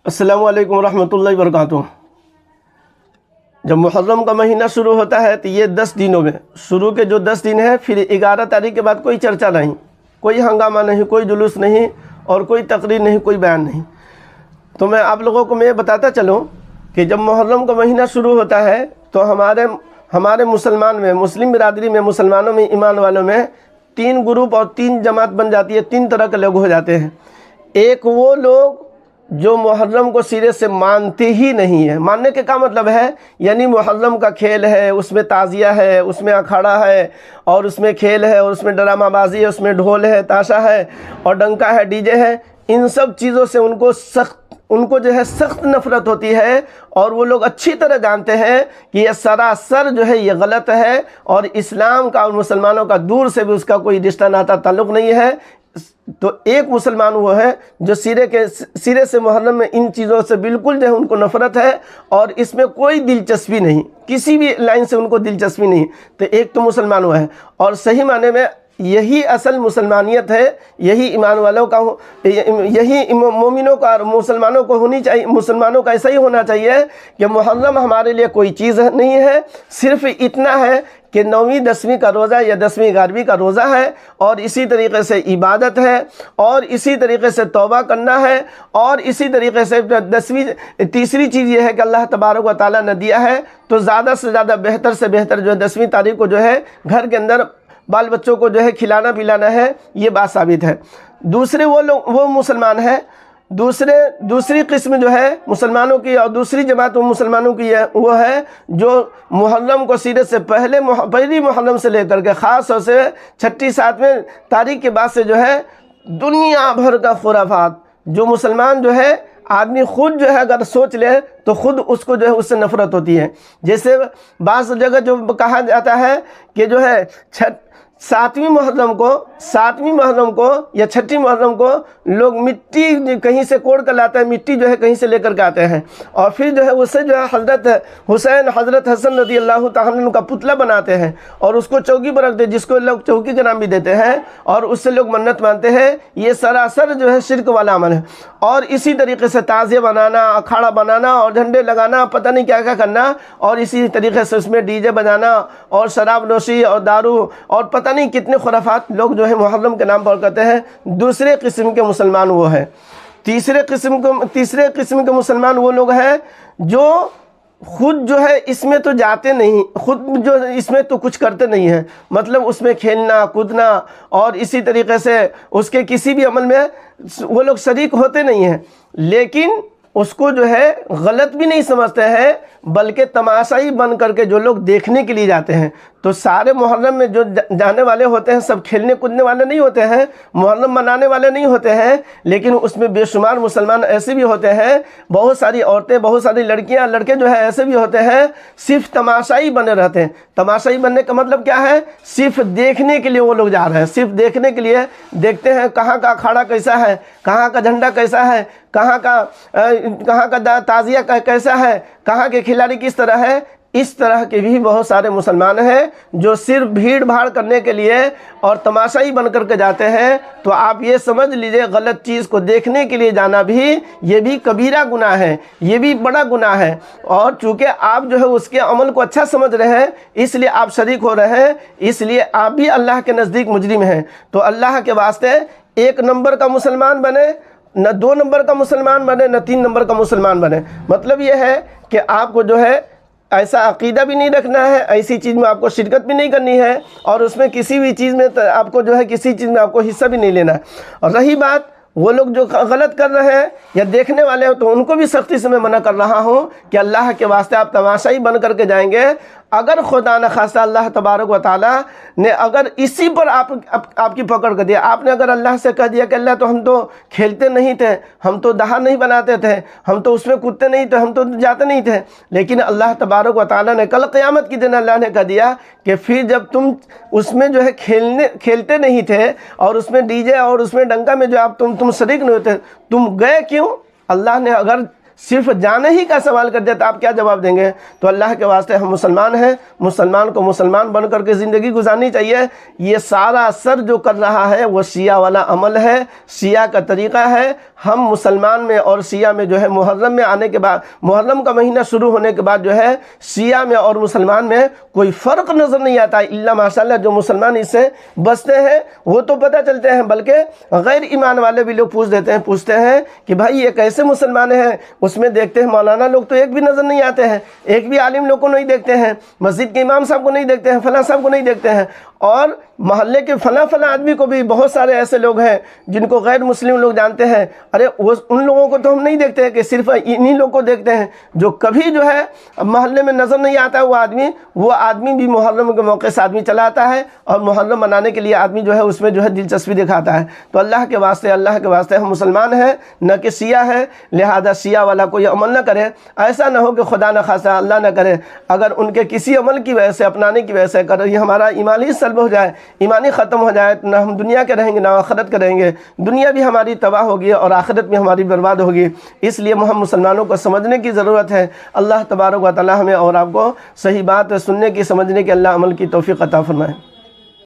السلام علیکم ورحمۃ اللہ وبرکاتہ۔ جب محرم کا مہینہ شروع ہوتا ہے تو یہ 10 دنوں میں شروع کے جو 10 دن ہیں، پھر 11 تاریخ کے بعد کوئی چرچا نہیں، کوئی ہنگامہ نہیں، کوئی جلوس نہیں اور کوئی تقریر نہیں، کوئی بیان نہیں۔ تو میں آپ لوگوں کو میں بتاتا چلوں کہ جب محرم کا مہینہ شروع ہوتا ہے تو ہمارے مسلمان میں، مسلم برادری میں، مسلمانوں میں، ایمان والوں میں 3 گروپ اور 3 جماعت بن جاتی ہے، 3 طرح کے لوگ ہو جاتے ہیں۔ ایک وہ لوگ جو محرم کو سرے سے مانتے ہی نہیں ہیں۔ ماننے کے کیا مطلب ہے؟ یعنی محرم کا کھیل ہے، اس میں تعزیہ ہے، اس میں اکھاڑا ہے، اور اس میں کھیل ہے، اور اس میں ڈرامہ بازی ہے، اس میں ڈھول ہے، تاشا ہے، اور ڈنکا ہے، ڈی جے ہے، ان سب چیزوں سے ان کو جو ہے سخت نفرت ہوتی ہے، اور وہ لوگ اچھی طرح جانتے ہیں کہ یہ سراسر جو ہے یہ غلط ہے، اور اسلام کا اور مسلمانوں کا دور سے بھی اس کا کوئی رشتہ ناتا تعلق نہیں ہے۔ تو ایک مسلمان وہ ہے جو سرے سے محرم میں ان چیزوں سے بالکل جو ہے ان کو نفرت ہے، اور اس میں کوئی دلچسپی نہیں، کسی بھی لائن سے ان کو دلچسپی نہیں۔ تو ایک تو مسلمان وہ ہے، اور صحیح معنی میں یہی اصل مسلمانیت ہے، یہی ایمان والوں کا، یہی مومنوں کا اور مسلمانوں کو ہونی چاہیے۔ مسلمانوں کا ایسا ہی ہونا چاہیے کہ محرم ہمارے لیے کوئی چیز نہیں ہے، صرف اتنا ہے کہ 9ویں 10ویں کا روزہ یا 10ویں 11ویں کا روزہ ہے، اور اسی طریقے سے عبادت ہے، اور اسی طریقے سے توبہ کرنا ہے، اور اسی طریقے سے تیسری چیز یہ ہے کہ اللہ تبارک و تعالیٰ نے دیا ہے تو زیادہ سے زیادہ بہتر سے بہتر جو ہے 10ویں تاریخ کو جو ہے گھر کے اندر بال بچوں کو جو ہے کھلانا پلانا ہے، یہ بات ثابت ہے۔ دوسرے وہ مسلمان ہیں، دوسری قسم جو ہے مسلمانوں کی، اور دوسری جماعت مسلمانوں کی وہ ہے جو محرم کو سیرت سے پہلی محرم سے لے کر کے خاص طور سے 6 7ویں تاریخ کے بعد سے جو ہے دنیا بھر کا خرافات، جو مسلمان جو ہے آدمی خود جو ہے اگر سوچ لے تو خود اس کو جو ہے اس سے نفرت ہوتی ہے۔ جیسے بعض جگہ جو کہا جاتا ہے کہ جو ہے 7ویں محرم کو یا 6ٹھی محرم کو لوگ مٹی کہیں سے کوڑ کر لاتے ہیں، مٹی جو ہے کہیں سے لے کر کے آتے ہیں، اور پھر جو ہے اس سے جو ہے حضرت حسین، حضرت حسن رضی اللہ تعالیٰ عنہ کا پتلا بناتے ہیں، اور اس کو چوکی پر رکھتے ہیں، جس کو لوگ چوکی کا نام بھی دیتے ہیں، اور اس سے لوگ منت مانتے ہیں۔ یہ سراسر جو ہے شرک والا عمل ہے۔ اور اسی طریقے سے تعزیہ بنانا، اکھاڑا بنانا، اور جھنڈے لگانا، پتہ نہیں کیا کیا کرنا، اور اسی طریقے سے اس میں ڈی جے بجانا، اور شراب نوشی اور دارو، اور پتہ نہیں کتنے خرافات لوگ جو ہے محرم کے نام پر کرتے ہیں۔ دوسرے قسم کے مسلمان وہ ہے۔ تیسرے قسم کے مسلمان وہ لوگ ہیں جو خود جو ہے اس میں تو جاتے نہیں، خود جو اس میں تو کچھ کرتے نہیں ہیں، مطلب اس میں کھیلنا کودنا اور اسی طریقے سے اس کے کسی بھی عمل میں وہ لوگ شریک ہوتے نہیں ہیں، لیکن اس کو جو ہے غلط بھی نہیں سمجھتے ہیں، بلکہ تماشائی بن کر کے جو لوگ دیکھنے کے لیے جاتے ہیں۔ تو سارے محرم میں جو جانے والے ہوتے ہیں سب کھیلنے کودنے والے نہیں ہوتے ہیں، محرم منانے والے نہیں ہوتے ہیں، لیکن اس میں بے شمار مسلمان ایسے بھی ہوتے ہیں، بہت ساری عورتیں، بہت ساری لڑکیاں، لڑکے جو ہے ایسے بھی ہوتے ہیں، صرف تماشائی بنے رہتے ہیں۔ تماشائی بننے کا مطلب کیا ہے؟ صرف دیکھنے کے لیے وہ لوگ جا رہے ہیں، صرف دیکھنے کے لیے دیکھتے ہیں کہاں کا اکھاڑا کیسا ہے، کہاں کا جھنڈا کیسا ہے، کہاں کا تعزیہ کیسا ہے، کہاں کے کھلاڑی کس طرح ہے۔ اس طرح کے بھی بہت سارے مسلمان ہیں جو صرف بھیڑ بھاڑ کرنے کے لیے اور تماشائی بن کر کے جاتے ہیں۔ تو آپ یہ سمجھ لیجئے غلط چیز کو دیکھنے کے لیے جانا بھی یہ بھی کبیرہ گناہ ہے، یہ بھی بڑا گناہ ہے، اور چونکہ آپ جو ہے اس کے عمل کو اچھا سمجھ رہے ہیں اس لیے آپ شریک ہو رہے ہیں، اس لیے آپ بھی اللہ کے نزدیک مجرم ہیں۔ تو اللہ کے واسطے 1 نمبر کا مسلمان بنے، نہ 2 نمبر کا مسلمان بنے، نہ 3 نمبر کا مسلمان بنے۔ مطلب یہ ہے کہ آپ کو جو ہے ایسا عقیدہ بھی نہیں رکھنا ہے، ایسی چیز میں آپ کو شرکت بھی نہیں کرنی ہے، اور اس میں کسی بھی چیز میں آپ کو جو ہے کسی چیز میں آپ کو حصہ بھی نہیں لینا ہے۔ اور رہی بات وہ لوگ جو غلط کر رہے ہیں یا دیکھنے والے ہو تو ان کو بھی سختی سے میں منع کر رہا ہوں کہ اللہ کے واسطے آپ تماشائی بن کر کے جائیں گے، اگر خدا نخواستہ اللہ تبارک و تعالیٰ نے اگر اسی پر آپ کی پکڑ کر دیا، آپ نے اگر اللہ سے کہہ دیا کہ اللہ تو ہم تو کھیلتے نہیں تھے، ہم تو دہا نہیں بناتے تھے، ہم تو اس میں کودتے نہیں تھے، ہم تو جاتے نہیں تھے، لیکن اللہ تبارک و تعالیٰ نے کل قیامت کی دن اللہ نے کہہ دیا کہ پھر جب تم اس میں جو ہے کھیلتے نہیں تھے، اور اس میں ڈی جے اور اس میں ڈنکا میں جو آپ تم شریک نہیں ہوتے، تم گئے کیوں؟ اللہ نے اگر صرف جانے ہی کا سوال کر دیا تو آپ کیا جواب دیں گے؟ تو اللہ کے واسطے ہم مسلمان ہیں، مسلمان کو مسلمان بن کر کے زندگی گزارنی چاہیے۔ یہ سارا اثر جو کر رہا ہے وہ شیعہ والا عمل ہے، شیعہ کا طریقہ ہے۔ ہم مسلمان میں اور شیعہ میں جو ہے محرم میں آنے کے بعد، محرم کا مہینہ شروع ہونے کے بعد جو ہے شیعہ میں اور مسلمان میں کوئی فرق نظر نہیں آتا، الا ماشاءاللہ جو مسلمان اس سے بچتے ہیں وہ تو پتہ چلتے ہیں، بلکہ غیر ایمان والے بھی لوگ پوچھتے ہیں کہ بھائی یہ کیسے مسلمان ہیں؟ اس میں دیکھتے ہیں مولانا لوگ تو ایک بھی نظر نہیں آتے ہیں، ایک بھی عالم لوگ کو نہیں دیکھتے ہیں، مسجد کے امام صاحب کو نہیں دیکھتے ہیں، فلاں صاحب کو نہیں دیکھتے ہیں، اور محلے کے فلاں آدمی کو بھی بہت سارے ایسے لوگ ہیں جن کو غیر مسلم لوگ جانتے ہیں، ارے ان لوگوں کو تو ہم نہیں دیکھتے ہیں، کہ صرف انہی لوگ کو دیکھتے ہیں جو کبھی جو ہے محلے میں نظر نہیں آتا ہے۔ وہ آدمی بھی محرم کے موقع سے آدمی چلا آتا ہے، اور محرم منانے کے لیے آدمی جو ہے اس میں جو ہے دلچسپی دکھاتا ہے۔ تو اللہ کے واسطے ہم مسلمان ہیں، نہ کہ شیعہ ہے، لہذا شیعہ والا کوئی عمل نہ کرے۔ ایسا نہ ہو کہ خدا نہ خواستہ اللہ نہ کرے اگر ان کے کسی عمل کی وجہ سے، اپنانے کی وجہ سے اگر یہ ہمارا ایمان ہی سلب ہو جائے، ایمانی ختم ہو جائے، نہ ہم دنیا کے رہیں گے نہ آخرت کے رہیں گے، دنیا بھی ہماری تباہ ہوگی اور آخرت بھی ہماری برباد ہوگی۔ اس لیے ہم مسلمانوں کو سمجھنے کی ضرورت ہے۔ اللہ تبارک و تعالی ہمیں اور آپ کو صحیح بات سننے کی، سمجھنے کی، اللہ عمل کی توفیق عطا فرمائے۔